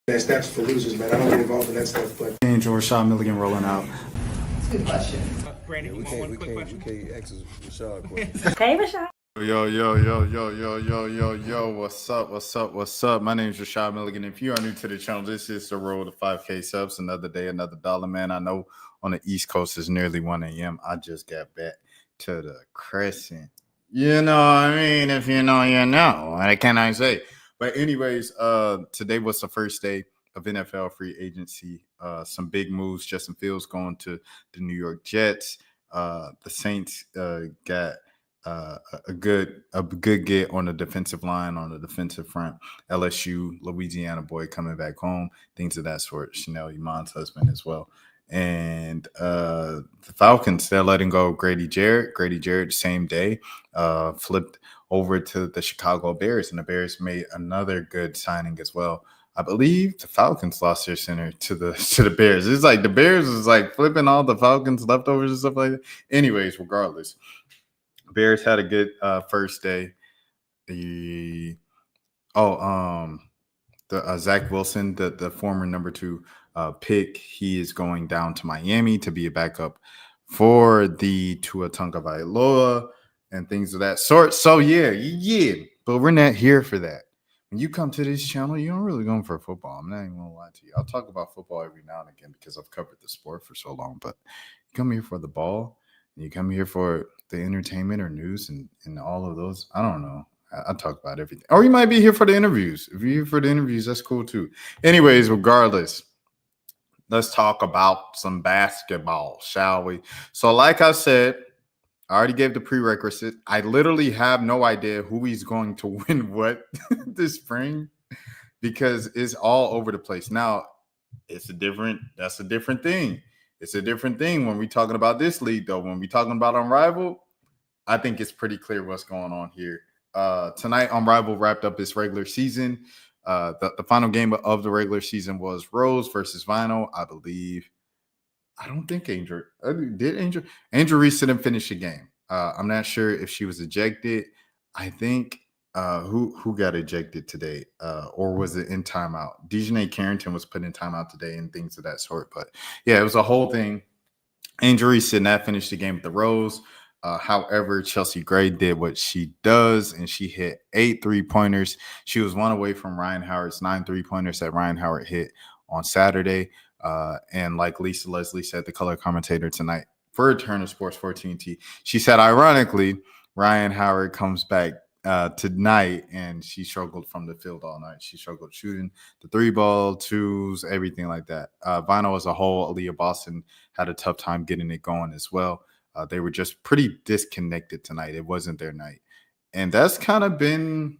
That's for losers, man. I don't get involved in that stuff, but Angel Rashad Milligan rolling out. That's a good question. Brandon, We can't ask Rashad questions. Hey, Rashad. Yo, what's up? My name is Rashad Milligan. If you are new to the channel, this is the road to 5K subs. Another day, another dollar, man. I know on the East Coast it's nearly 1 a.m. I just got back to the Crescent. You know what I mean? If you know, you know. What can I say? But anyways, today was the first day of NFL free agency. Some big moves. Justin Fields going to the New York Jets. The Saints got a good get on the defensive line, on the defensive front. LSU, Louisiana boy coming back home, things of that sort. Chanel Iman's husband as well. And the Falcons, they're letting go of Grady Jarrett same day, flipped over to the Chicago Bears, and the Bears made another good signing as well. I believe the Falcons lost their center to the Bears. It's like the Bears is like flipping all the Falcons leftovers and stuff like that. Anyways, regardless, Bears had a good first day. Zach Wilson, the former number 2 pick, he is going down to Miami to be a backup for the Tua Tagovailoa and things of that sort. So yeah, but we're not here for that. When you come to this channel, you don't really go for football. I'm not even gonna lie to you. I'll talk about football every now and again because I've covered the sport for so long. But you come here for the ball, and you come here for the entertainment or news and all of those. I don't know. I talk about everything. Or you might be here for the interviews. If you're here for the interviews, that's cool too. Anyways, regardless, let's talk about some basketball, shall we? So like I said, I already gave the prerequisite. I literally have no idea who he's going to win what this spring because it's all over the place. Now, that's a different thing. It's a different thing when we're talking about this league, though. When we're talking about Unrivaled, I think it's pretty clear what's going on here. Tonight, Unrivaled wrapped up its regular season. The final game of the regular season was Rose versus Vinyl, I believe. I don't think Angel Reese didn't finish the game. I'm not sure if she was ejected. I think who got ejected today, or was it in timeout? Dejanay Carrington was put in timeout today and things of that sort. But yeah, it was a whole thing. Angel Reese did not finish the game with the Rose. However, Chelsea Gray did what she does, and she hit 8 3-pointers. She was one away from Ryan Howard's 9 3-pointers that Ryan Howard hit on Saturday. And like Lisa Leslie said, the color commentator tonight for Turner Sports 14T, she said, ironically, Ryan Howard comes back tonight, and she struggled from the field all night. She struggled shooting the 3-ball, 2s, everything like that. Vinyl as a whole, Aaliyah Boston had a tough time getting it going as well. They were just pretty disconnected tonight. It wasn't their night. And that's kind of been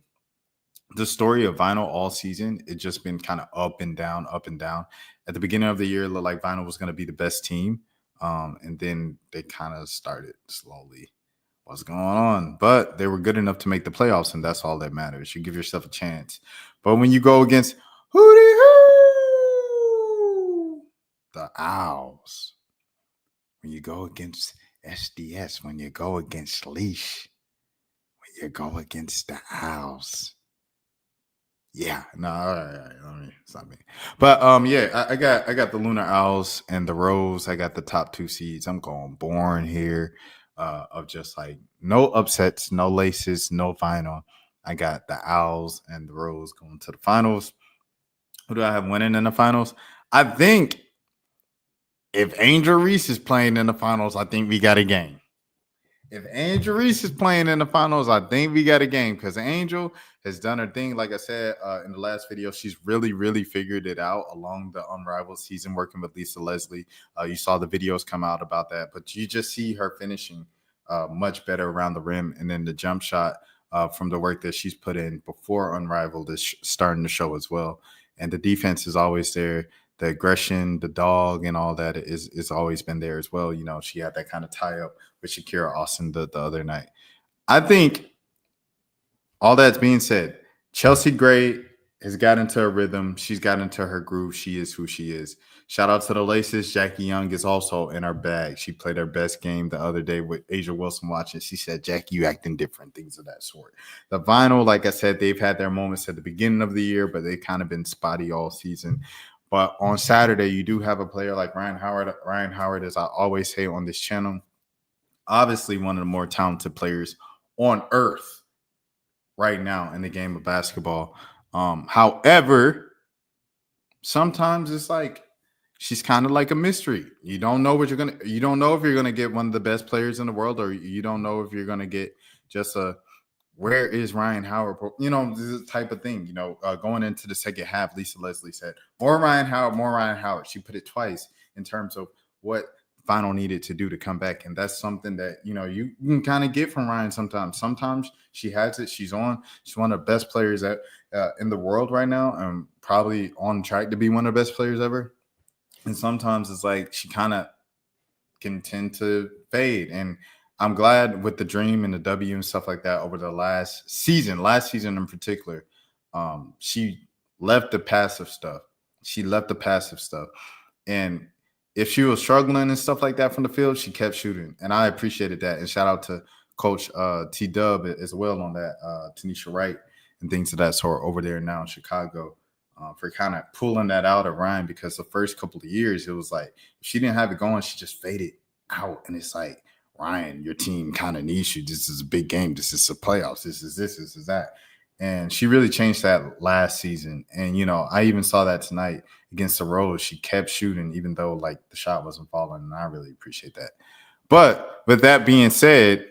the story of Vinyl all season. It's just been kind of up and down, up and down. At the beginning of the year, it looked like Vinyl was going to be the best team. And then they kind of started slowly. What's going on? But they were good enough to make the playoffs, and that's all that matters. You give yourself a chance. But when you go against the Owls, when you go against SDS, when you go against Leash, when you go against the Owls. Yeah, no, all right, let me stop me. But yeah, I got the Lunar Owls and the Rose. I got the top 2 seeds. I'm going boring here, of just like no upsets, no laces, no final. I got the Owls and the Rose going to the finals. Who do I have winning in the finals? I think if Angel Reese is playing in the finals, I think we got a game. If Angel Reese is playing in the finals, I think we got a game because Angel has done her thing. Like I said in the last video, she's really figured it out along the Unrivaled season working with Lisa Leslie. You saw the videos come out about that, but you just see her finishing much better around the rim. And then the jump shot from the work that she's put in before Unrivaled is starting to show as well. And the defense is always there. The aggression, the dog, and all that is always been there as well. You know, she had that kind of tie up with Shakira Austin the other night. I think all that's being said, Chelsea Gray has got into a rhythm. She's got into her groove. She is who she is. Shout out to the Laces. Jackie Young is also in her bag. She played her best game the other day with Asia Wilson watching. She said, Jackie, you acting different, things of that sort. The Vinyl, like I said, they've had their moments at the beginning of the year, but they've kind of been spotty all season. But on Saturday, you do have a player like Ryan Howard. Ryan Howard, as I always say on this channel, obviously one of the more talented players on earth right now in the game of basketball. However, sometimes it's like she's kind of like a mystery. You don't know what you don't know if you're gonna get one of the best players in the world, or you don't know if you're gonna get just a where is Ryan Howard? You know, this type of thing. You know, going into the second half, Lisa Leslie said, more Ryan Howard, more Ryan Howard. She put it twice in terms of what Final needed to do to come back. And that's something that, you know, you can kind of get from Ryan sometimes. Sometimes she has it. She's one of the best players in the world right now, and probably on track to be one of the best players ever. And sometimes it's like she kind of can tend to fade. And I'm glad with the dream and the W and stuff like that over the last season in particular, she left the passive stuff. And if she was struggling and stuff like that from the field, she kept shooting. And I appreciated that. And shout out to Coach T-Dub as well on that, Tanisha Wright and things of that sort over there now in Chicago. For kind of pulling that out of Ryan, because the first couple of years, it was like if she didn't have it going, she just faded out. And it's like, Ryan, your team kind of needs you. This is a big game. This is the playoffs. This is that. And she really changed that last season. And, you know, I even saw that tonight against the Rose. She kept shooting, even though, like, the shot wasn't falling. And I really appreciate that. But with that being said,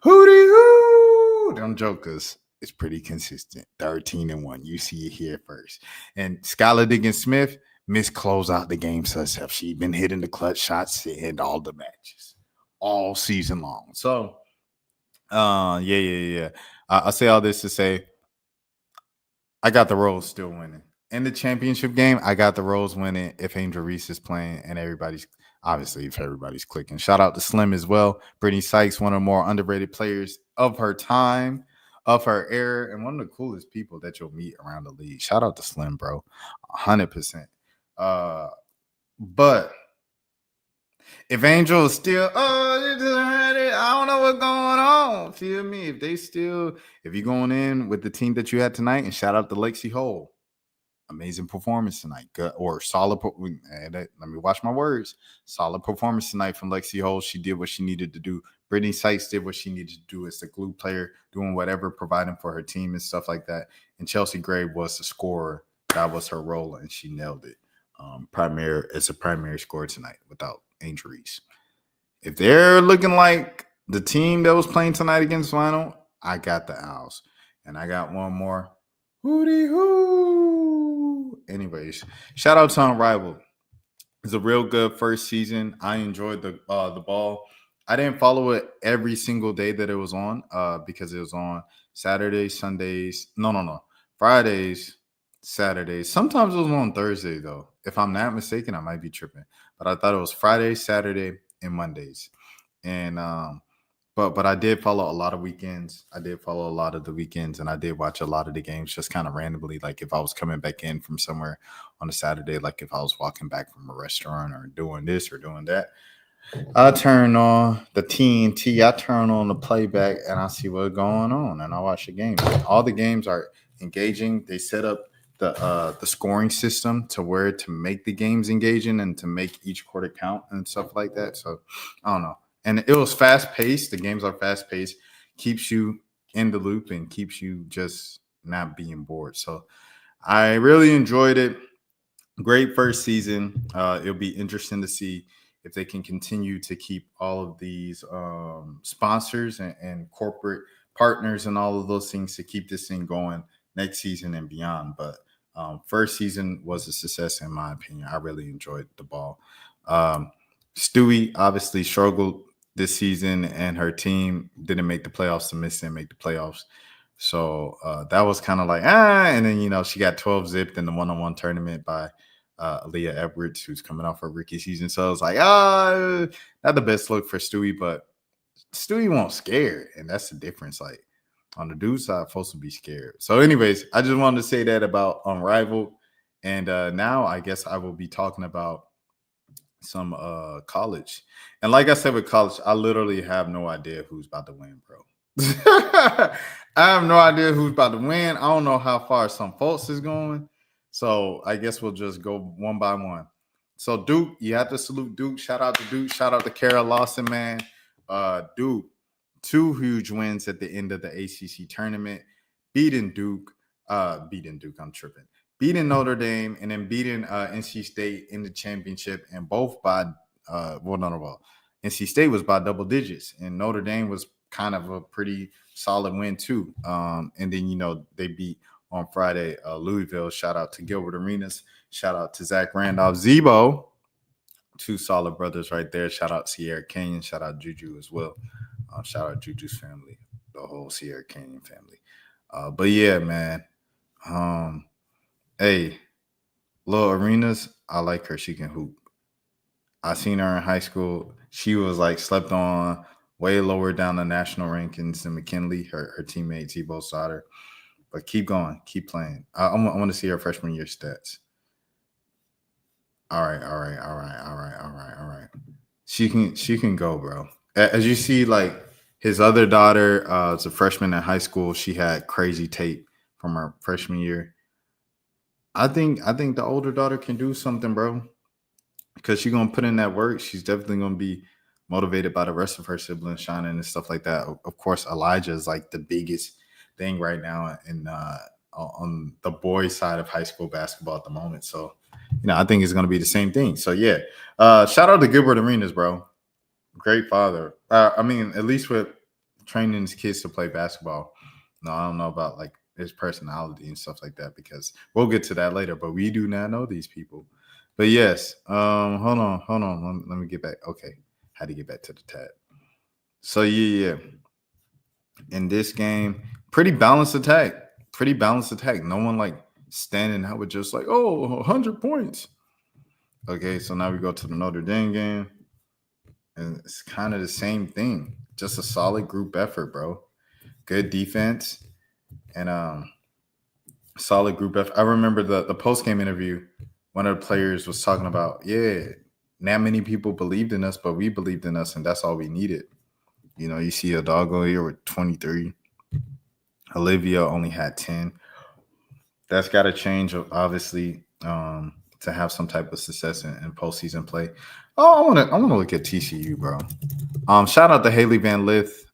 hootie-hoo, them jokers. It's pretty consistent. 13-1. You see it here first. And Skylar Diggins-Smith close out the game herself. She's been hitting the clutch shots in all the matches all season long. So, yeah. I'll say all this to say I got the Rose still winning. In the championship game, I got the Rose winning if Angel Reese is playing and everybody's clicking. Shout out to Slim as well. Brittany Sykes, one of the more underrated players of her time, of her era, and one of the coolest people that you'll meet around the league. Shout out to Slim, bro. 100%. But if Angel is still, I don't know what's going on. Feel me? If you're going in with the team that you had tonight, and shout out to Lexi Hole. Amazing performance tonight. Good or solid. Let me watch my words. Solid performance tonight from Lexi Hole. She did what she needed to do. Brittany Sykes did what she needed to do as the glue player, doing whatever, providing for her team and stuff like that. And Chelsea Gray was the scorer. That was her role, and she nailed it. As a primary scorer tonight without injuries. If they're looking like the team that was playing tonight against Vinyl, I got the Owls. And I got one more. Hootie hoo. Anyways, shout out to Unrivaled. It's a real good first season. I enjoyed the ball. I didn't follow it every single day that it was on because it was on Saturdays, Sundays. No. Fridays, Saturdays. Sometimes it was on Thursday, though. If I'm not mistaken, I might be tripping. But I thought it was Friday, Saturday, and Mondays. And but I did follow a lot of weekends. I did follow a lot of the weekends, and I did watch a lot of the games just kind of randomly. Like if I was coming back in from somewhere on a Saturday, like if I was walking back from a restaurant or doing this or doing that, I turn on the TNT, I turn on the playback, and I see what's going on, and I watch the game. All the games are engaging. They set up the scoring system to make the games engaging and to make each quarter count and stuff like that. So I don't know. And it was fast paced. The games are fast paced, keeps you in the loop and keeps you just not being bored. So I really enjoyed it. Great first season. It'll be interesting to see if they can continue to keep all of these sponsors and corporate partners and all of those things to keep this thing going next season and beyond. But first season was a success in my opinion. I really enjoyed the ball. Stewie obviously struggled this season, and her team didn't make the playoffs. The Miss didn't make the playoffs. So that was kind of like, and then, she got 12 zipped in the one-on-one tournament by Aaliyah Edwards, who's coming off her rookie season. So I was like, not the best look for Stewie, but Stewie won't scare. And that's the difference. Like, On the dude side, folks will be scared. So, anyways, I just wanted to say that about Unrivaled. And now I guess I will be talking about some college. And like I said with college, I literally have no idea who's about to win, bro. I have no idea who's about to win. I don't know how far some folks is going. So I guess we'll just go one by one. So Duke, you have to salute Duke. Shout out to Duke. Shout out to Kara Lawson, man. Duke, 2 huge wins at the end of the ACC tournament, beating Duke. I'm tripping. Beating Notre Dame and then beating NC State in the championship, and both by NC State was by double digits, and Notre Dame was kind of a pretty solid win too. And then they beat on Friday Louisville. Shout out to Gilbert Arenas. Shout out to Zach Randolph, Zebo. 2 solid brothers right there. Shout out Sierra Canyon. Shout out Juju as well. Shout out Juju's family, the whole Sierra Canyon family. But yeah, man. Hey, Lil Arenas, I like her. She can hoop. I seen her in high school. She was like slept on, way lower down the national rankings than McKinley, her teammate Zebo Sauter. But keep going, keep playing. I want to see her freshman year stats. All right. She can go, bro. As you see, like his other daughter, is a freshman in high school. She had crazy tape from her freshman year. I think the older daughter can do something, bro, because she's gonna put in that work. She's definitely gonna be motivated by the rest of her siblings shining and stuff like that. Of course, Elijah is like the biggest thing right now in on the boys' side of high school basketball at the moment. So, I think it's gonna be the same thing. So yeah, shout out to Gilbert Arenas, bro. Great father. I mean, at least with training his kids to play basketball. No, I don't know about like his personality and stuff like that, because we'll get to that later, but we do not know these people. But yes, hold on. Let me get back. Okay, had to get back to the tab. So yeah. In this game, pretty balanced attack. No one like standing out with just like, 100 points. Okay, so now we go to the Notre Dame game, and it's kind of the same thing. Just a solid group effort, bro. Good defense. And solid group effort. I remember the post-game interview. One of the players was talking about, not many people believed in us, but we believed in us, and that's all we needed. You see a doggo here with 23. Olivia only had 10. That's got to change, obviously, to have some type of success in postseason play. Oh, I want to look at TCU, bro. Shout out to Haley Van Lith,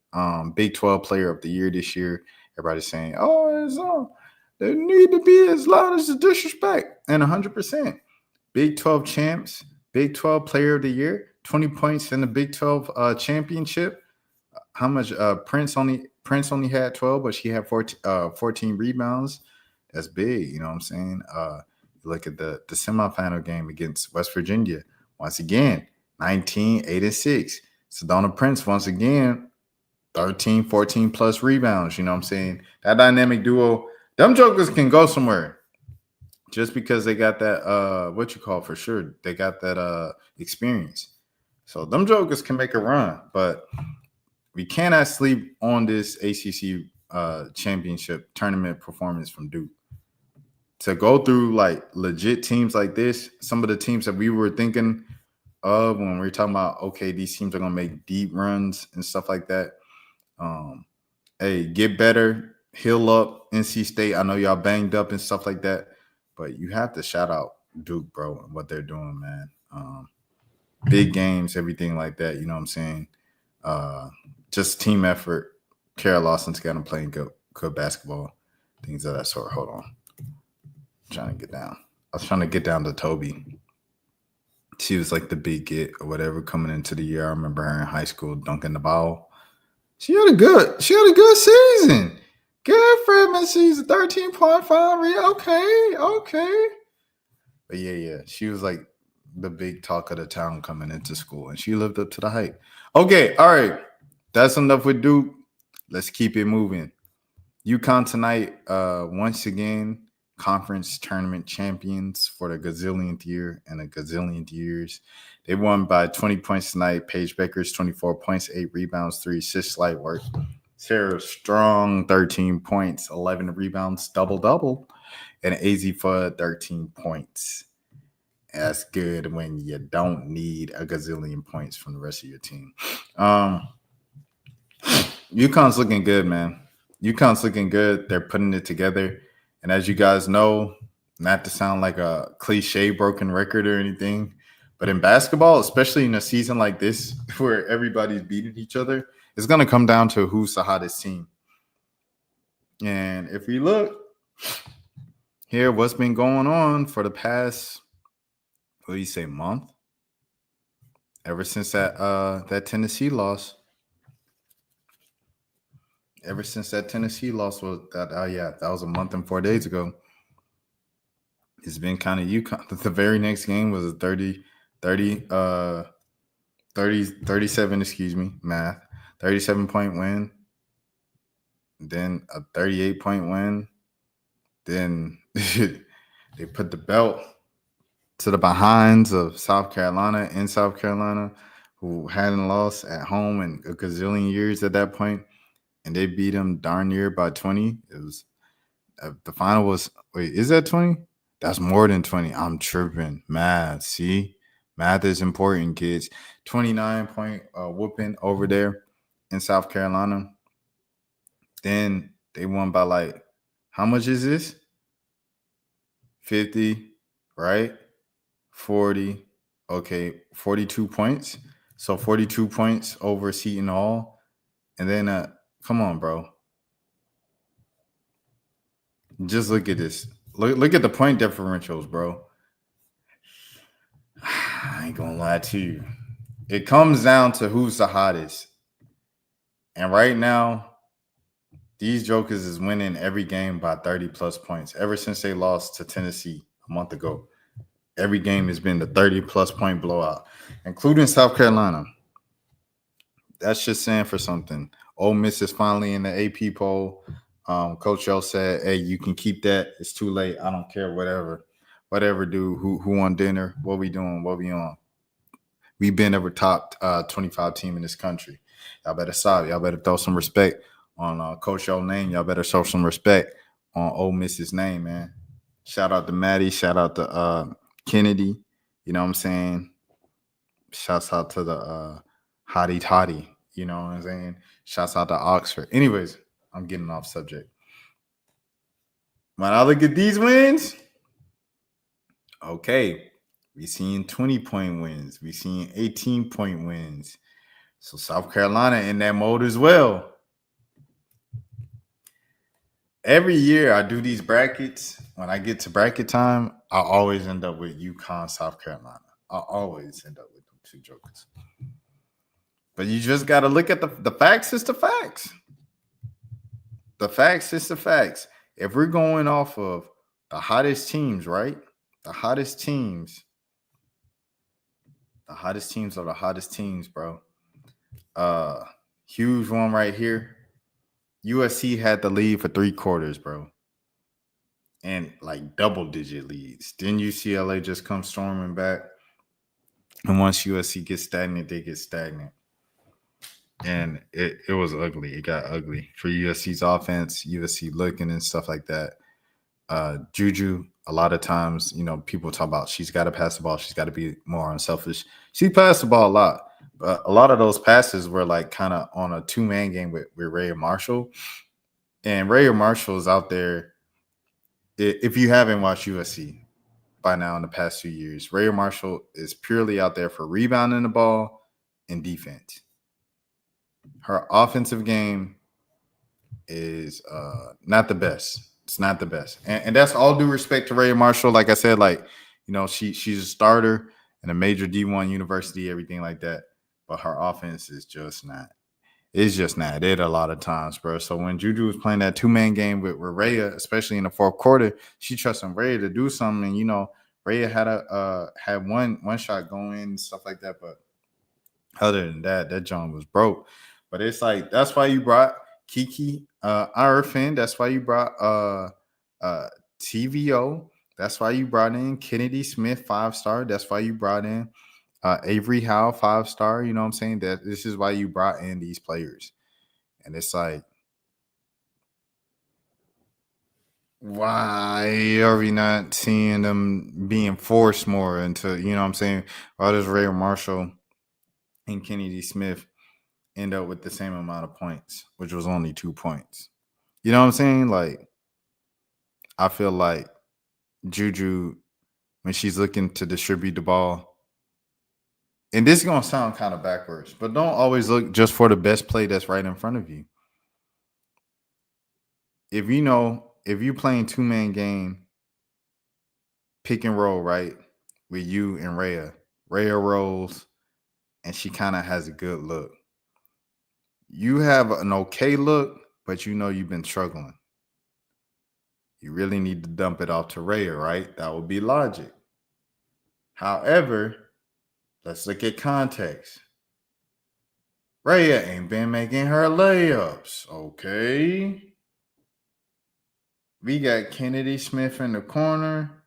Big 12 Player of the Year this year. Everybody's saying, they need to be as loud as the disrespect. And 100%. Big 12 champs, Big 12 Player of the Year, 20 points in the Big 12 championship. How much? Prince only had 12, but she had 14 rebounds. That's big, you know what I'm saying? Look at the semifinal game against West Virginia. Once again, 19, 8, and 6. Sedona Prince, once again, 13, 14 plus rebounds. You know what I'm saying? That dynamic duo, them jokers can go somewhere just because they got that, for sure. They got that experience. So them jokers can make a run, but we cannot sleep on this ACC championship tournament performance from Duke. To go through like legit teams like this, some of the teams that we were thinking of when we were talking about, okay, these teams are going to make deep runs and stuff like that. Hey, get better, heal up, NC State. I know y'all banged up and stuff like that, but you have to shout out Duke, bro, and what they're doing, man. Big games, everything like that, you know what I'm saying? Just team effort. Kara Lawson's got them playing good basketball, things of that sort. Hold on. I'm trying to get down. I was trying to get down to Toby. She was like the big get or whatever coming into the year. I remember her in high school dunking the ball. She had a good season. Good freshman season, 13.5. Okay. But yeah. She was like the big talk of the town coming into school, and she lived up to the hype. Okay, all right. That's enough with Duke. Let's keep it moving. UConn tonight, once again, conference tournament champions for the gazillionth year and a gazillionth years. They won by 20 points tonight. Paige Beckers, 24 points, 8 rebounds, 3 assists, light work. Sarah Strong, 13 points, 11 rebounds, double-double. And AZ for 13 points. That's good when you don't need a gazillion points from the rest of your team. UConn's looking good, man. UConn's looking good. They're putting it together. And as you guys know, not to sound like a cliche broken record or anything, but in basketball, especially in a season like this where everybody's beating each other, it's going to come down to who's the hottest team. And if we look here, what's been going on for the past, what do you say, month? Ever since that Tennessee loss. Ever since that Tennessee loss was that was a month and 4 days ago. It's been kind of UConn. The very next game was a 37, excuse me, math. 37-point win. Then a 38-point win. Then they put the belt to the behinds of South Carolina, who hadn't lost at home in a gazillion years at that point. And they beat them darn near by 20. It was the final was, wait, is that 20? That's more than 20. I'm tripping. Math, see? Math is important, kids. 29-point whooping over there in South Carolina. Then they won by like, how much is this? 50, right? 40. Okay, 42 points. So 42 points over Seton Hall. And then, come on, bro. Just look at this. Look at the point differentials, bro. I ain't gonna lie to you. It comes down to who's the hottest. And right now, these jokers is winning every game by 30-plus points. Ever since they lost to Tennessee a month ago, every game has been the 30-plus point blowout, including South Carolina. That's just saying for something. Ole Miss is finally in the AP poll. Coach O said, hey, you can keep that. It's too late. I don't care, whatever. Whatever, dude. Who want dinner? What we doing? What we on? We've been ever top 25 team in this country. Y'all better stop. Y'all better throw some respect on Coach O's name. Y'all better show some respect on Ole Miss's name, man. Shout out to Maddie. Shout out to Kennedy. You know what I'm saying? Shouts out to the Hottie Toddy. You know what I'm saying? Shouts out to Oxford. Anyways, I'm getting off subject. When I look at these wins, okay, we seeing 20-point wins. We seeing 18-point wins. So South Carolina in that mode as well. Every year I do these brackets. When I get to bracket time, I always end up with UConn, South Carolina. I always end up with them two jokers. But you just got to look at the facts is the facts. The facts is the facts. If we're going off of the hottest teams, right? The hottest teams are the hottest teams, bro. Huge one right here. USC had the lead for 3 quarters, bro. And like double-digit leads. Then UCLA just comes storming back. And once USC gets stagnant, they get stagnant. And it was ugly. It got ugly for USC's offense, USC looking and stuff like that. Juju, a lot of times, you know, people talk about she's got to pass the ball. She's got to be more unselfish. She passed the ball a lot. But a lot of those passes were like kind of on a 2-man game with Raya Marshall. And Raya Marshall is out there. If you haven't watched USC by now in the past 2 years, Raya Marshall is purely out there for rebounding the ball and defense. Her offensive game is not the best. It's not the best. And that's all due respect to Raya Marshall. Like I said, like, you know, she's a starter in a major D1 university, everything like that. But her offense is just not. It's just not it a lot of times, bro. So when Juju was playing that 2-man game with Raya, especially in the fourth quarter, she trusted Raya to do something. And, you know, Raya had one shot going and stuff like that. But other than that John was broke. But it's like, that's why you brought Kiki Irfin. That's why you brought TVO. That's why you brought in Kennedy Smith, 5-star. That's why you brought in Avery Howe, 5-star. You know what I'm saying? That this is why you brought in these players. And it's like, Why are we not seeing them being forced more into, you know what I'm saying? Why does Ray Marshall and Kennedy Smith end up with the same amount of points, which was only 2 points? You know what I'm saying? Like, I feel like Juju, when she's looking to distribute the ball, and this is going to sound kind of backwards, but don't always look just for the best play that's right in front of you. If you're playing 2-man game, pick and roll, right, with you and Rhea. Rhea rolls, and she kind of has a good look. You have an okay look, but you've been struggling. You really need to dump it off to Rhea, right? That would be logic. However, let's look at context. Rhea ain't been making her layups, okay? We got Kennedy Smith in the corner.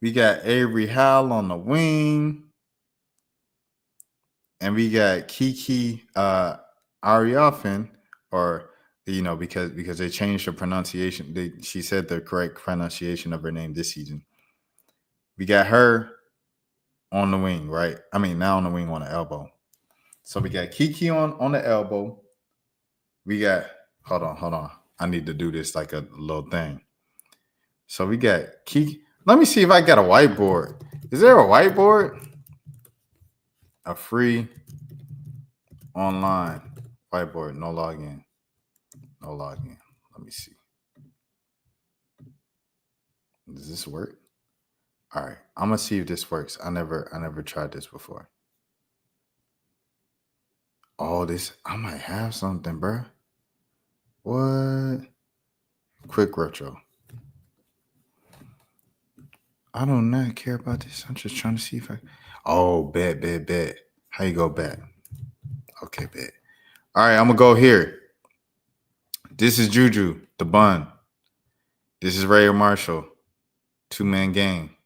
We got Avery Howell on the wing. And we got Kiki Ariafin, or because they changed the pronunciation. She said the correct pronunciation of her name this season. We got her on the wing, right? I mean, now on the wing on the elbow. So we got Kiki on the elbow. We got hold on. I need to do this like a little thing. So we got Kiki. Let me see if I got a whiteboard. Is there a whiteboard? A free online whiteboard, no login. Let me see. Does this work? All right, I'm gonna see if this works. I never tried this before. Oh, I might have something, bro. What? Quick retro. I do not care about this. I'm just trying to see if I. Oh, bet. How you go bet? Okay, bet. All right, I'm gonna go here. This is Juju, the bun. This is Ray Marshall, 2-man game.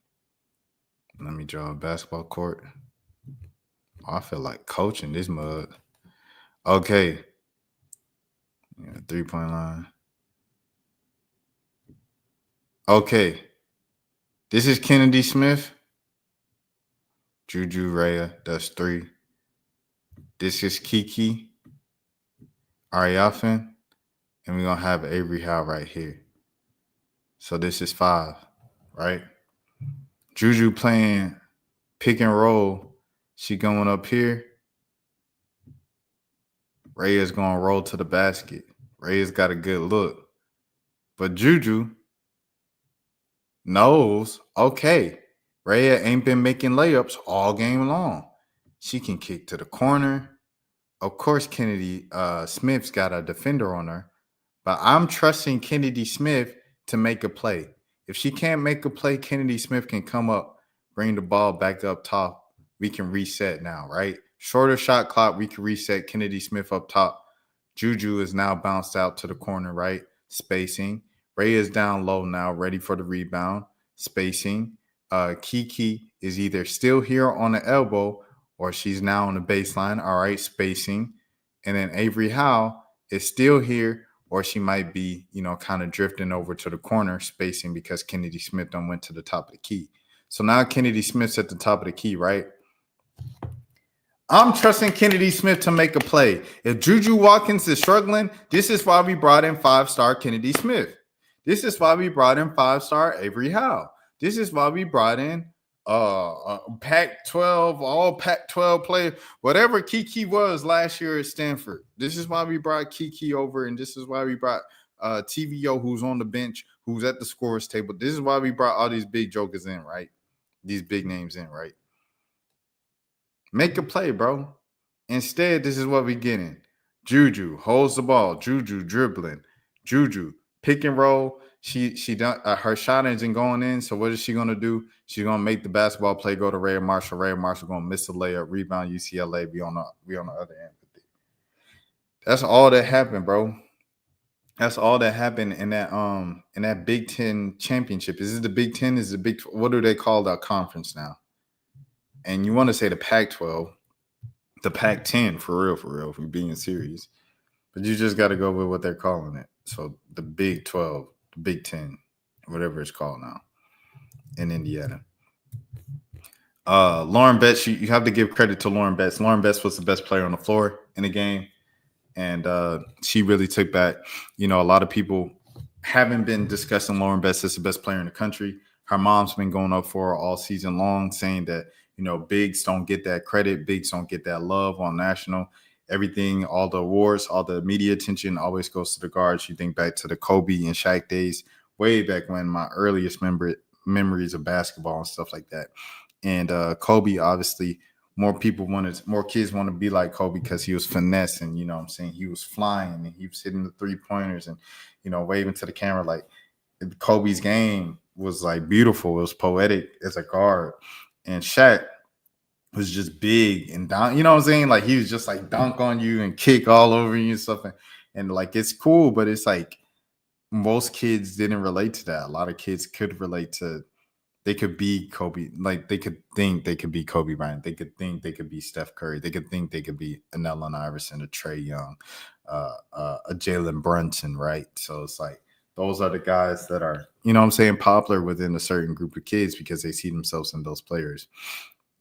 Let me draw a basketball court. Oh, I feel like coaching this mug. Okay. 3-point line. Okay. This is Kennedy Smith. Juju Rhea, that's 3. This is Kiki Ariafin. And we're going to have Avery Howe right here. So this is 5, right? Juju playing pick and roll. She going up here. Rhea's going to roll to the basket. Rhea's got a good look. But Juju knows, okay, Rhea ain't been making layups all game long. She can kick to the corner. Of course, Kennedy Smith's got a defender on her. But I'm trusting Kennedy Smith to make a play. If she can't make a play, Kennedy Smith can come up, bring the ball back up top. We can reset now, right? Shorter shot clock, we can reset Kennedy Smith up top. Juju is now bounced out to the corner, right? Spacing. Ray is down low now, ready for the rebound. Spacing. Kiki is either still here on the elbow or she's now on the baseline. All right, spacing. And then Avery Howe is still here, or she might be, kind of drifting over to the corner, spacing because Kennedy Smith done went to the top of the key. So now Kennedy Smith's at the top of the key, right? I'm trusting Kennedy Smith to make a play. If Juju Watkins is struggling, this is why we brought in 5-star Kennedy Smith. This is why we brought in 5-star Avery Howe. This is why we brought in Pac-12, all Pac-12 player, whatever Kiki was last year at Stanford. This is why we brought Kiki over, and this is why we brought TVO, who's on the bench, who's at the scorer's table. This is why we brought all these big jokers in, right? These big names in, right? Make a play, bro. Instead, this is what we getting. Juju holds the ball. Juju dribbling. Juju pick and roll. She done her shot isn't going in. So what is she gonna do? She's gonna make the basketball play go to Ray Marshall. Ray Marshall gonna miss a layup, rebound. UCLA be on the other end. That's all that happened, bro. That's all that happened in that Big Ten championship. Is it the Big Ten? Is it the Big? What do they call that conference now? And you want to say the Pac-12, the Pac-10 for real, if we're being serious. But you just got to go with what they're calling it. So the Big 12, the Big Ten, whatever it's called now, in Indiana. Lauren Betts, you have to give credit to Lauren Betts. Lauren Betts was the best player on the floor in the game. And she really took back. A lot of people haven't been discussing Lauren Betts as the best player in the country. Her mom's been going up for her all season long, saying that, bigs don't get that credit. Bigs don't get that love on national. Everything, all the awards, all the media attention always goes to the guards. You think back to the Kobe and Shaq days, way back when, my earliest memories of basketball and stuff like that. And Kobe, obviously, more kids want to be like Kobe because he was finessing, he was flying and he was hitting the 3-pointers and, waving to the camera. Like, Kobe's game was like beautiful. It was poetic as a guard. And Shaq was just big and down, like he was just like dunk on you and kick all over you and stuff. And like, it's cool, but it's like most kids didn't relate to that. A lot of kids could relate to, they could be Kobe. Like, they could think they could be Kobe Bryant. They could think they could be Steph Curry. They could think they could be an Allen Iverson, a Trae Young, a Jalen Brunson, right? So it's like, those are the guys that are, popular within a certain group of kids because they see themselves in those players.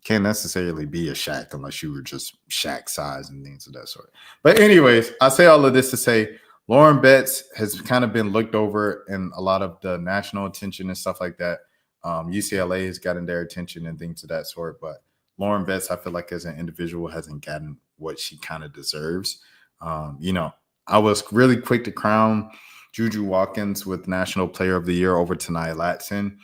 Can't necessarily be a Shaq unless you were just Shaq size and things of that sort. But anyways, I say all of this to say Lauren Betts has kind of been looked over in a lot of the national attention and stuff like that. UCLA has gotten their attention and things of that sort. But Lauren Betts, I feel like as an individual, hasn't gotten what she kind of deserves. I was really quick to crown Juju Watkins with National Player of the Year over Tanaya Latson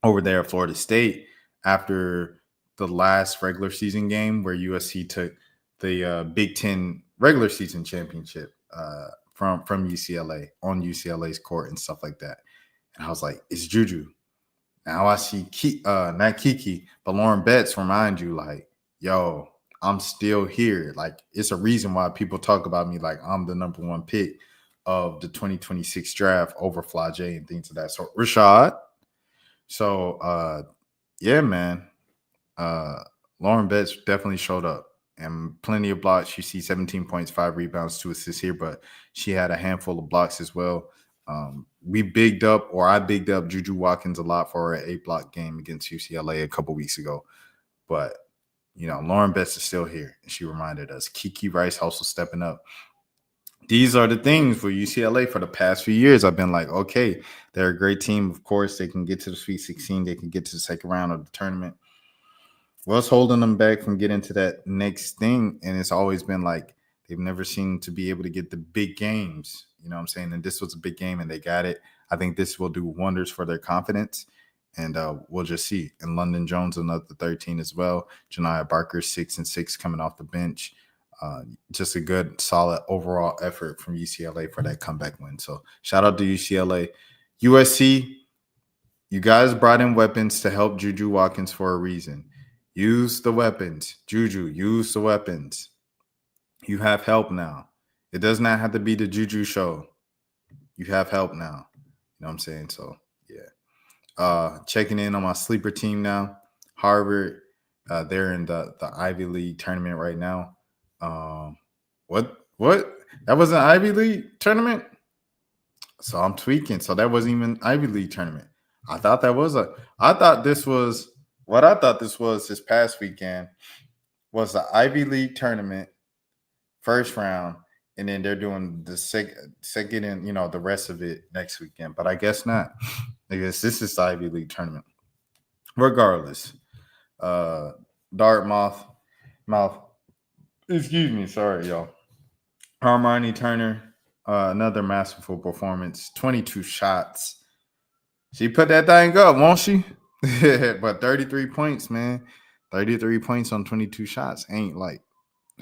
over there at Florida State after the last regular season game where USC took the Big Ten regular season championship from UCLA on UCLA's court and stuff like that. And I was like, it's Juju. Now I see not Kiki, but Lauren Betts remind you like, yo, I'm still here. Like, it's a reason why people talk about me like I'm the number one pick of the 2026 draft over Flage and things of that sort. Rashad. So, yeah, man. Lauren Betts definitely showed up and plenty of blocks. You see 17 points, 5 rebounds, 2 assists here, but she had a handful of blocks as well. I bigged up Juju Watkins a lot for her 8-block game against UCLA a couple weeks ago. But, Lauren Betts is still here. And she reminded us. Kiki Rice also stepping up. These are the things for UCLA for the past few years. I've been like, okay, they're a great team. Of course, they can get to the Sweet 16. They can get to the second round of the tournament. What's holding them back from getting to that next thing? And it's always been like they've never seemed to be able to get the big games. You know what I'm saying? And this was a big game and they got it. I think this will do wonders for their confidence. And we'll just see. And London Jones, another 13 as well. Janiah Barker, 6-6 coming off the bench. Just a good, solid overall effort from UCLA for that comeback win. So shout out to UCLA. USC, you guys brought in weapons to help Juju Watkins for a reason. Use the weapons. Juju, use the weapons. You have help now. It does not have to be the Juju show. You have help now. You know what I'm saying? So, yeah. Checking in on my sleeper team now. Harvard, they're in the Ivy League tournament right now. What? That was an Ivy League tournament? So I'm tweaking. So that wasn't even Ivy League tournament. I thought this was this past weekend was the Ivy League tournament first round, and then they're doing the second and the rest of it next weekend. But I guess not. I guess this is the Ivy League tournament. Regardless, Dartmouth, excuse me, sorry, y'all. Hermione Turner, another masterful performance. 22 shots. She put that thing up, won't she? But 33 points, man. 33 points on 22 shots ain't like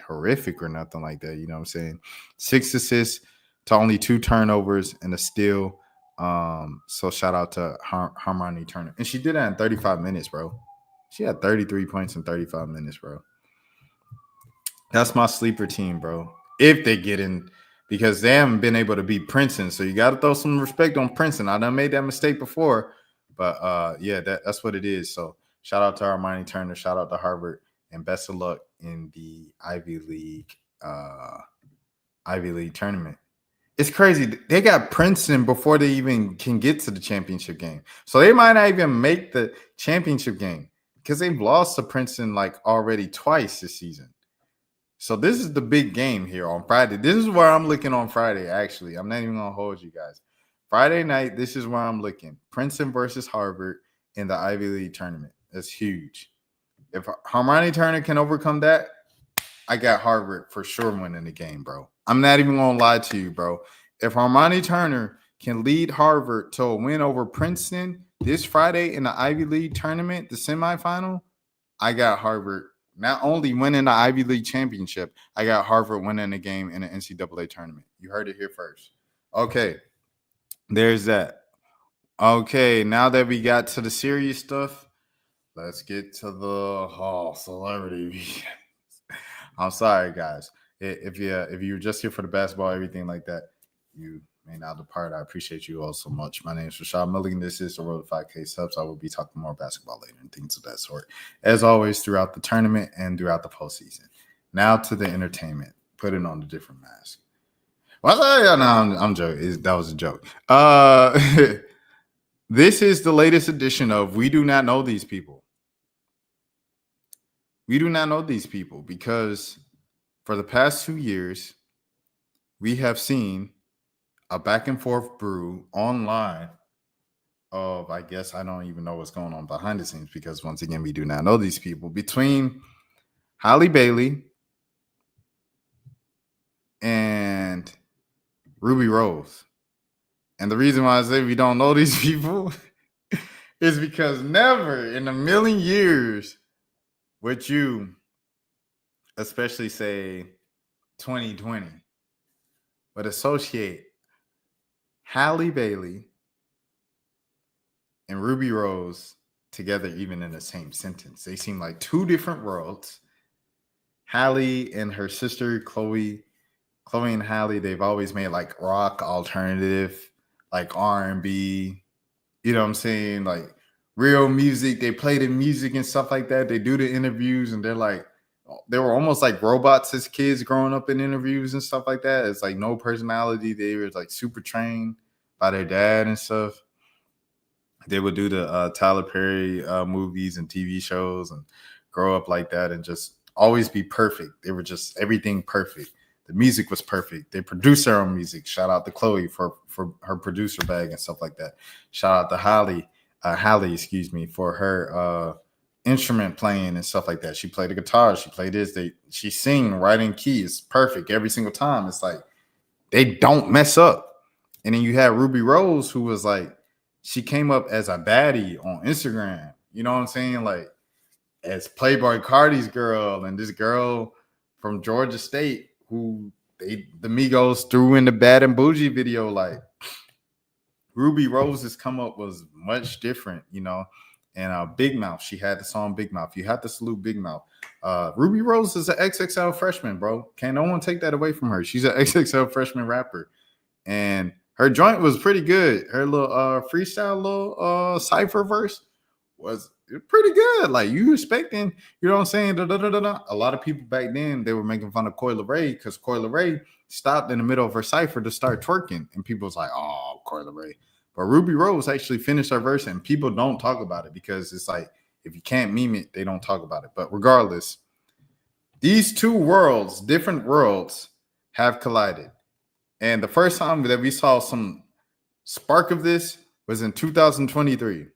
horrific or nothing like that. You know what I'm saying? 6 assists to only 2 turnovers and a steal. So shout out to Hermione Turner. And she did that in 35 minutes, bro. She had 33 points in 35 minutes, bro. That's my sleeper team, bro. If they get in, because they haven't been able to beat Princeton. So you got to throw some respect on Princeton. I done made that mistake before. But, yeah, that's what it is. So shout out to Hermione Turner. Shout out to Harvard. And best of luck in the Ivy League tournament. It's crazy. They got Princeton before they even can get to the championship game. So they might not even make the championship game because they've lost to Princeton like already twice this season. So this is the big game here on Friday. This is where I'm looking on Friday, actually. I'm not even going to hold you guys. Friday night, this is where I'm looking. Princeton versus Harvard in the Ivy League tournament. That's huge. If Hermione Turner can overcome that, I got Harvard for sure winning the game, bro. I'm not even going to lie to you, bro. If Hermione Turner can lead Harvard to a win over Princeton this Friday in the Ivy League tournament, the semifinal, I got Harvard not only winning the Ivy League championship, I got Harvard winning the game in the NCAA tournament. You heard it here first. Okay, there's that. Okay, now that we got to the serious stuff, let's get to the celebrity. I'm sorry, guys. If you're just here for the basketball, everything like that, you may now depart. I appreciate you all so much. My name is Rashad Milligan. This is the Road to 5K Subs. I will be talking more basketball later and things of that sort, as always, throughout the tournament and throughout the postseason. Now to the entertainment. Putting on a different mask. Well, no, I'm joking. That was a joke. This is the latest edition of We Do Not Know These People. We do not know these people because for the past 2 years, we have seen a back and forth brew online of, I guess, I don't even know what's going on behind the scenes because once again, we do not know these people, between Halle Bailey and Ruby Rose. And the reason why I say we don't know these people is because never in a million years would you, especially say 2020, would associate Halle Bailey and Ruby Rose together even in the same sentence. They seem like two different worlds. Halle and her sister Chloe and Halle, they've always made like rock alternative, like R&B, you know what I'm saying? Like real music. They play the music and stuff like that. They do the interviews and they were almost like robots as kids growing up in interviews and stuff like that. It's like no personality. They were like super trained by their dad and stuff. They would do the Tyler Perry movies and TV shows and grow up like that and just always be perfect. They were just everything perfect. The music was perfect. They produced their own music. Shout out to Chloe for her producer bag and stuff like that. Shout out to Halle, for her instrument playing and stuff like that. She played the guitar. She played this. She sing right in key. It's perfect every single time. It's like they don't mess up. And then you had Ruby Rose, who was like, she came up as a baddie on Instagram. You know what I'm saying? Like as Playboy Cardi's girl and this girl from Georgia State who the Migos threw in the Bad and Bougie video. Like Ruby Rose's come up was much different, you know. And Big Mouth, she had the song Big Mouth. You have to salute Big Mouth. Ruby Rose is an XXL freshman, bro. Can't no one take that away from her. She's an XXL freshman rapper. And her joint was pretty good. Her little freestyle little cypher verse was pretty good. Like you expecting, you know what I'm saying? Da-da-da-da-da. A lot of people back then, they were making fun of Coi Leray because Coi Leray stopped in the middle of her cipher to start twerking. And people was like, oh, Coi Leray. But Ruby Rose actually finished her verse and people don't talk about it because it's like, if you can't meme it, they don't talk about it. But regardless, these two worlds, different worlds, have collided. And the first time that we saw some spark of this was in 2023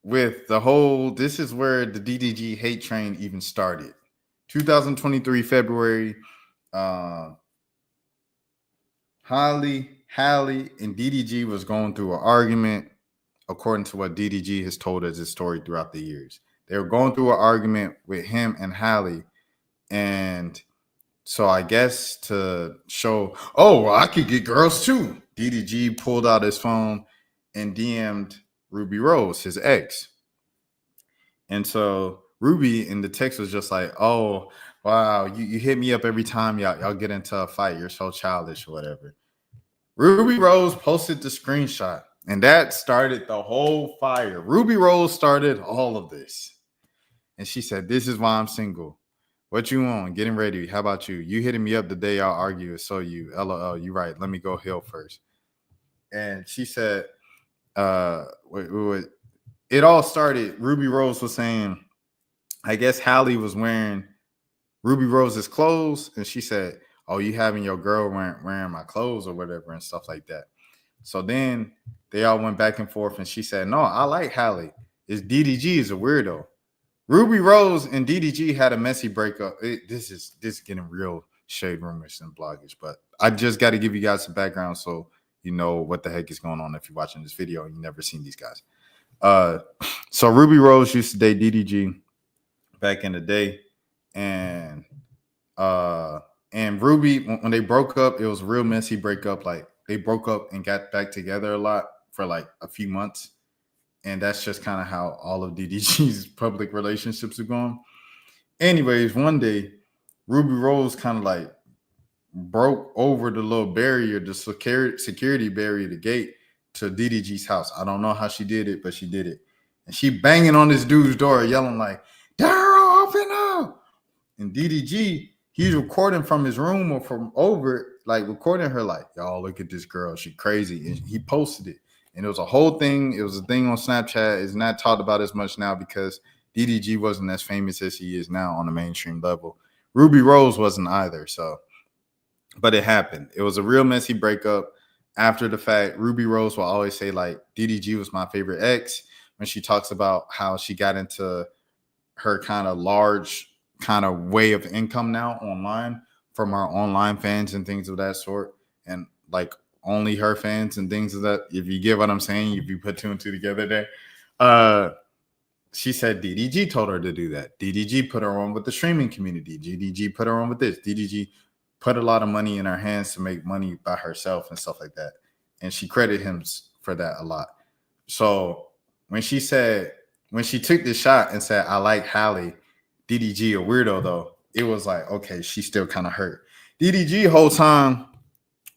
with the whole, this is where the DDG hate train even started. 2023 February, Halle and DDG was going through an argument, according to what DDG has told us his story throughout the years. They were going through an argument with him and Halle, and so I guess to show, oh, I could get girls too, DDG pulled out his phone and DM'd Ruby Rose, his ex. And so Ruby in the text was just like, oh, wow, you hit me up every time y'all get into a fight. You're so childish or whatever. Ruby Rose posted the screenshot, and that started the whole fire. Ruby Rose started all of this. And she said, this is why I'm single. What you on? Getting ready. How about you? You hitting me up the day y'all argue. So you, LOL. You right. Let me go heal first. And she said, wait. It all started. Ruby Rose was saying, I guess Hallie was wearing Ruby Rose's clothes, and she said, "Oh, you having your girl wearing my clothes or whatever and stuff like that." So then they all went back and forth, and she said, "No, I like Hallie. It's DDG is a weirdo." Ruby Rose and DDG had a messy breakup. This is getting real shade rumors and bloggers, but I just got to give you guys some background so you know what the heck is going on if you're watching this video and you've never seen these guys. So Ruby Rose used to date DDG back in the day, and Ruby, when they broke up, it was a real messy breakup. Like they broke up and got back together a lot for like a few months. And that's just kind of how all of DDG's public relationships are going. Anyways, one day, Ruby Rose kind of like broke over the little barrier, the security barrier, the gate to DDG's house. I don't know how she did it, but she did it. And she banging on this dude's door, yelling like, "Daryl, open up!" And DDG, he's recording from his room or from over, like recording her, like, "Y'all look at this girl, she crazy." And he posted it. And it was a whole thing. It was a thing on Snapchat. It's not talked about as much now because DDG wasn't as famous as he is now on the mainstream level. Ruby Rose wasn't either. So, but it happened. It was a real messy breakup. After the fact, Ruby Rose will always say like DDG was my favorite ex when she talks about how she got into her kind of large kind of way of income now online from our online fans and things of that sort. And like only her fans and things of that. If you get what I'm saying, if you put two and two together there. She said DDG told her to do that. DDG put her on with the streaming community. DDG put her on with this. DDG put a lot of money in her hands to make money by herself and stuff like that. And she credited him for that a lot. So when she took the shot and said, "I like Hallie," DDG a weirdo though, it was like, okay, she's still kind of hurt. DDG whole time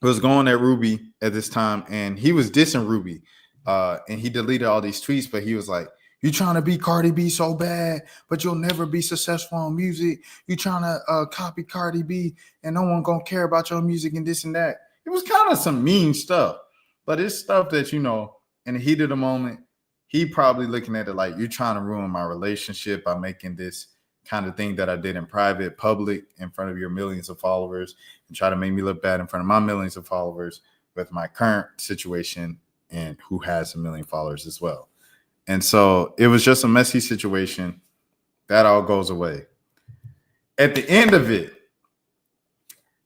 was going at Ruby at this time, and he was dissing Ruby. And he deleted all these tweets, but he was like, "You trying to be Cardi B so bad, but you'll never be successful on music. You trying to copy Cardi B, and no one gonna care about your music and this and that." It was kind of some mean stuff, but it's stuff that, you know, in the heat of the moment, he probably looking at it like, "You're trying to ruin my relationship by making this kind of thing that I did in private, public, in front of your millions of followers, and try to make me look bad in front of my millions of followers with my current situation and who has 1 million followers as well." And so it was just a messy situation. That all goes away. At the end of it,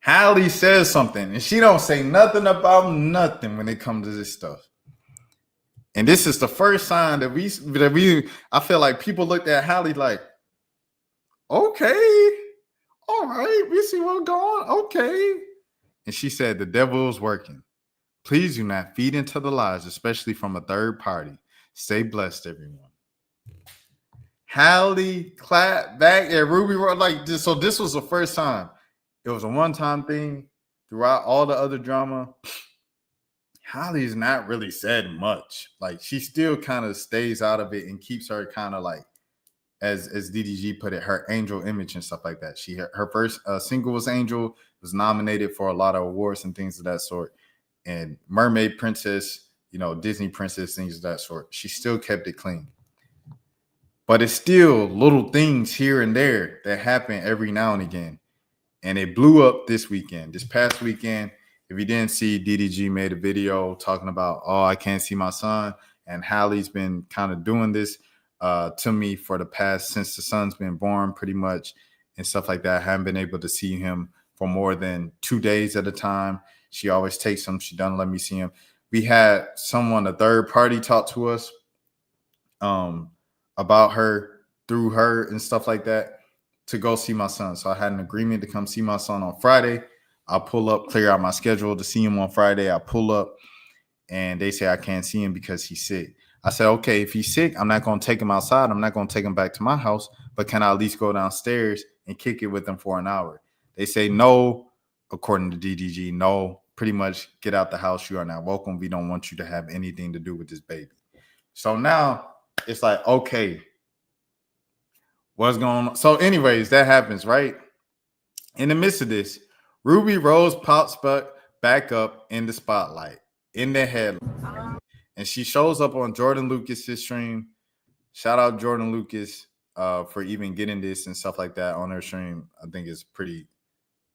Hallie says something, and she don't say nothing about nothing when it comes to this stuff. And this is the first sign that we I feel like people looked at Hallie like, "Okay, all right, we see what's going on. Okay." And she said, "The devil is working. Please do not feed into the lies, especially from a third party. Stay blessed, everyone." Hallie clapped back at Ruby Rose like this. So this was the first time. It was a one-time thing. Throughout all the other drama, Hallie's not really said much. Like she still kind of stays out of it and keeps her kind of like, as DDG put it, her angel image and stuff like that. Her first single was Angel, was nominated for a lot of awards and things of that sort. And Mermaid Princess, you know, Disney Princess, things of that sort. She still kept it clean. But it's still little things here and there that happen every now and again. And it blew up this weekend. This past weekend, if you didn't see, DDG made a video talking about, "Oh, I can't see my son." And Hallie's been kind of doing this to me for the past, since the son's been born pretty much and stuff like that. I haven't been able to see him for more than 2 days at a time. She always takes him. She doesn't let me see him. We had someone, a third party, talk to us about her through her and stuff like that to go see my son. So I had an agreement to come see my son on Friday. I'll pull up, clear out my schedule to see him on Friday. I pull up and they say I can't see him because he's sick. I said, "Okay, if he's sick, I'm not going to take him outside. I'm not going to take him back to my house, but can I at least go downstairs and kick it with him for an hour?" They say no, according to DDG, no, pretty much get out the house. You are not welcome. We don't want you to have anything to do with this baby. So now it's like, okay, what's going on? So anyways, that happens, right? In the midst of this, Ruby Rose pops back up in the spotlight, in the headline, and she shows up on Jordan Lucas's stream. Shout out Jordan Lucas for even getting this and stuff like that on her stream. I think it's pretty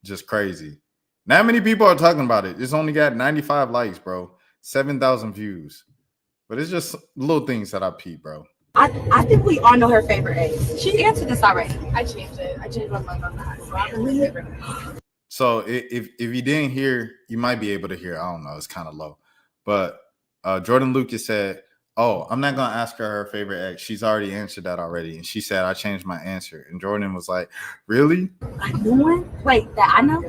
just crazy. Not many people are talking about it. It's only got 95 likes, bro. 7,000 views. But it's just little things that I peep, bro. I think we all know her favorite ex. She answered this already. I changed it. I changed my mind on that. So I really favorite. So if you didn't hear, you might be able to hear. I don't know. It's kind of low. But Jordan Lucas said, "Oh, I'm not going to ask her favorite ex. She's already answered that already." And she said, "I changed my answer." And Jordan was like, "Really?" A new one? Wait, that I know?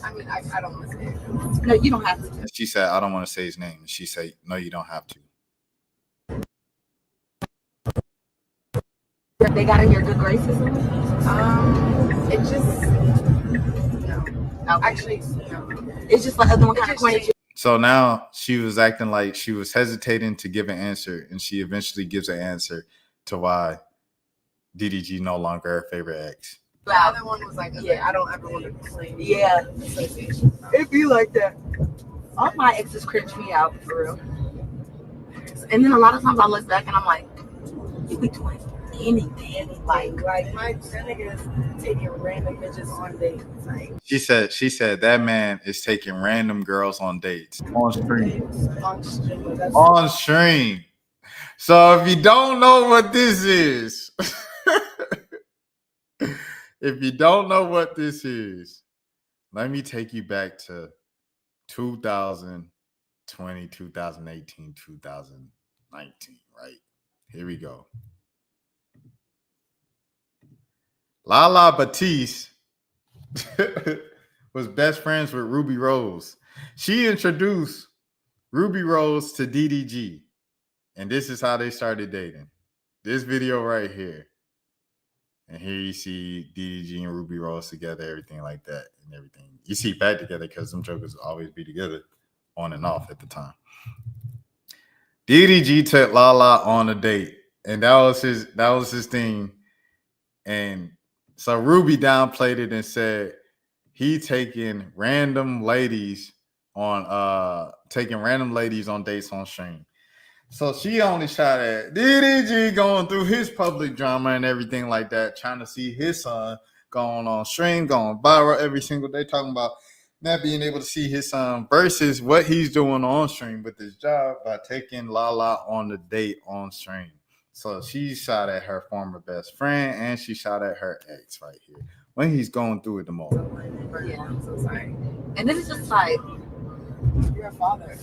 I mean, I don't want to say it. No, you don't have to. And she said, "I don't want to say his name." And she said, "No, you don't have to." They got in your good graces? It just no. Actually, no. It's just like the one kind of corny. So now she was acting like she was hesitating to give an answer, and she eventually gives an answer to why DDG no longer her favorite ex. The other one was like, yeah, I don't ever want to claim association. It'd be like that. All my exes cringe me out for real. And then a lot of times I look back and I'm like, you be doing anything. Like my nigga is taking random bitches on dates. Like She said that man is taking random girls on dates on stream. on stream. That's On stream. So if you don't know what this is, if you don't know what this is, let me take you back to 2020, 2018, 2019, right? Here we go. Lala Batiste was best friends with Ruby Rose. She introduced Ruby Rose to DDG, and this is how they started dating. This video right here. And here you see DDG and Ruby Rose together, everything like that, and everything. You see back together because them jokers always be together on and off at the time. DDG took Lala on a date, and that was his thing. And so Ruby downplayed it and said he taking random ladies on dates on stream. So she only shot at DDG going through his public drama and everything like that, trying to see his son going on stream, going viral every single day, talking about not being able to see his son versus what he's doing on stream with his job by taking Lala on the date on stream. So she shot at her former best friend and she shot at her ex right here when he's going through it the most. Yeah. I'm so sorry. And this is just like, You're a father.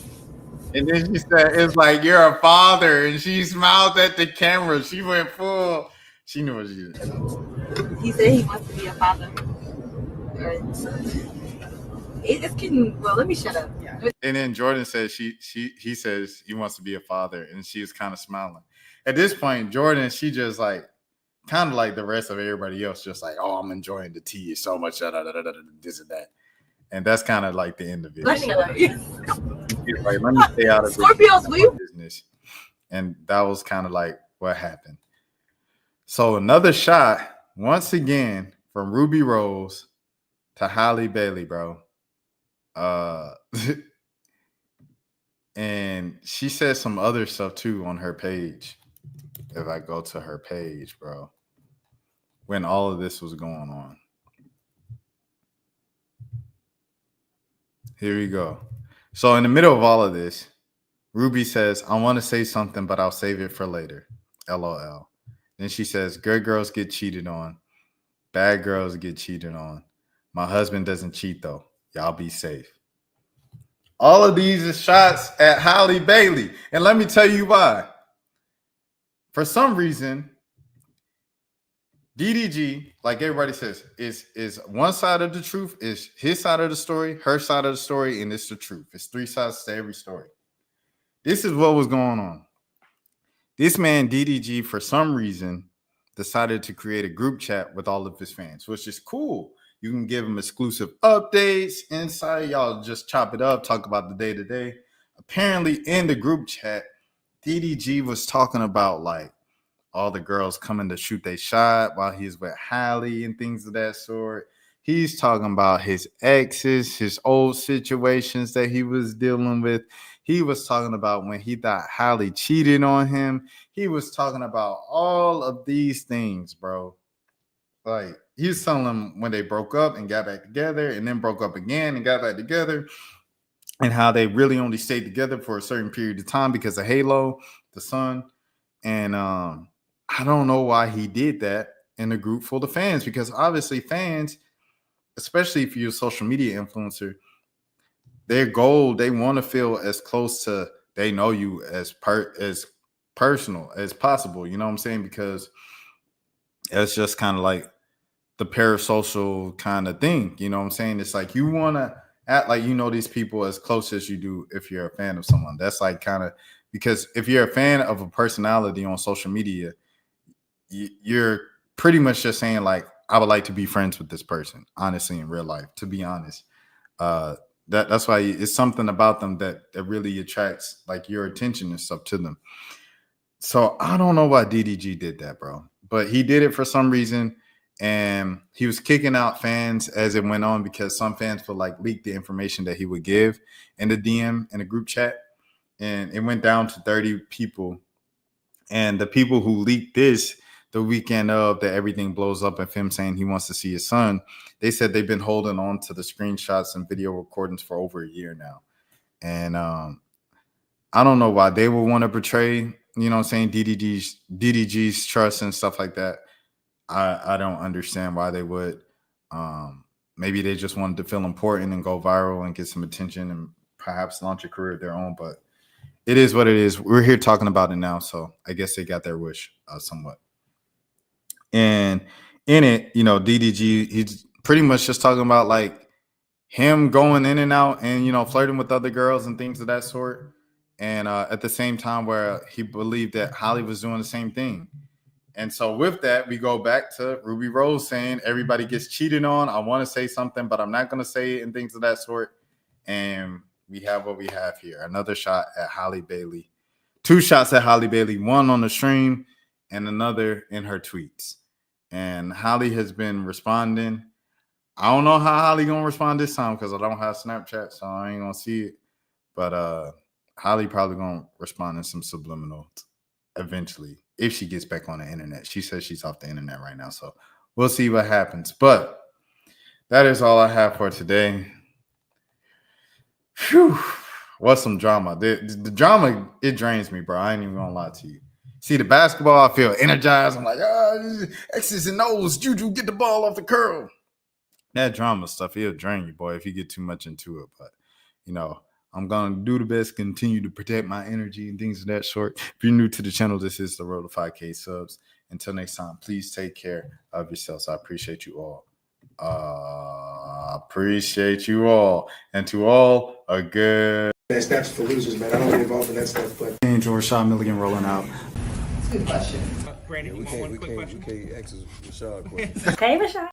And then she said, "It's like you're a father," and she smiled at the camera. She went full. She knew what she did. he said he wants to be a father. It's getting, well, let me shut up. Yeah. And then Jordan said he says he wants to be a father, and she was kind of smiling. At this point, Jordan, she just like kind of like the rest of everybody else, just like, "Oh, I'm enjoying the tea so much, this and that." And that's kind of like the end of it. Let's shut up. Like, let me stay out of Scorpios, will you? business. And that was kind of like what happened. So another shot once again from Ruby Rose to Halle Bailey, bro. And she said some other stuff too on her page. If I go to her page, bro, when all of this was going on. Here we go. So in the middle of all of this, Ruby says, "I want to say something, but I'll save it for later. LOL." Then she says, "Good girls get cheated on. Bad girls get cheated on. My husband doesn't cheat though. Y'all be safe." All of these is shots at Halle Bailey. And let me tell you why. For some reason, DDG, like everybody says, is one side of the truth, is his side of the story, her side of the story, and it's the truth. It's three sides to every story. This is what was going on. This man, DDG, for some reason, decided to create a group chat with all of his fans, which is cool. You can give them exclusive updates, insight. Y'all just chop it up, talk about the day-to-day. Apparently, in the group chat, DDG was talking about like all the girls coming to shoot their shot while he's with Halle and things of that sort. He's talking about his exes, his old situations that he was dealing with. He was talking about when he thought Halle cheated on him. He was talking about all of these things, bro. Like, he was telling them when they broke up and got back together and then broke up again and got back together, and how they really only stayed together for a certain period of time because of Halo, the sun. And I don't know why he did that in a group full of fans, because obviously fans, especially if you're a social media influencer, their goal, they want to feel as close to they know you as personal as possible. You know what I'm saying? Because it's just kind of like the parasocial kind of thing. You know what I'm saying? It's like you want to act like you know these people as close as you do if you're a fan of someone. That's like kind of, because if you're a fan of a personality on social media, you're pretty much just saying like, I would like to be friends with this person, honestly, in real life, to be honest. That's why it's something about them that really attracts like your attention and stuff to them. So I don't know why DDG did that, bro, but he did it for some reason. And he was kicking out fans as it went on because some fans would like leak the information that he would give in the DM in a group chat. And it went down to 30 people. And the people who leaked this the weekend of that everything blows up of him saying he wants to see his son, they said they've been holding on to the screenshots and video recordings for over a year now. And I don't know why they would want to betray, you know what I'm saying, DDG's trust and stuff like that. I don't understand why they would. Maybe they just wanted to feel important and go viral and get some attention and perhaps launch a career of their own. But it is what it is. We're here talking about it now, so I guess they got their wish somewhat. And in it, you know, DDG, he's pretty much just talking about like him going in and out and, you know, flirting with other girls and things of that sort. And at the same time where he believed that Halle was doing the same thing. And so with that, we go back to Ruby Rose saying everybody gets cheated on. I want to say something, but I'm not going to say it and things of that sort. And we have what we have here. Another shot at Halle Bailey. 2 shots at Halle Bailey, one on the stream and another in her tweets. And Halle has been responding. I don't know how Halle going to respond this time because I don't have Snapchat, so I ain't going to see it. But Halle probably going to respond in some subliminals eventually if she gets back on the internet. She says she's off the internet right now, so we'll see what happens. But that is all I have for today. Phew. What's some drama? The drama, it drains me, bro. I ain't even gonna lie to you. See the basketball, I feel energized. I'm like, X's and O's, Juju, get the ball off the curl. That drama stuff, it'll drain you, boy, if you get too much into it. But, you know, I'm going to do the best, continue to protect my energy and things of that sort. If you're new to the channel, this is the road to 5K subs. Until next time, please take care of yourselves. I appreciate you all. And to all, a good... That's for losers, man. I don't get involved in that stuff, but... Angel Rashad Milligan rolling out. That's a good question. We can't ask Rashad questions. Hey, Rashad.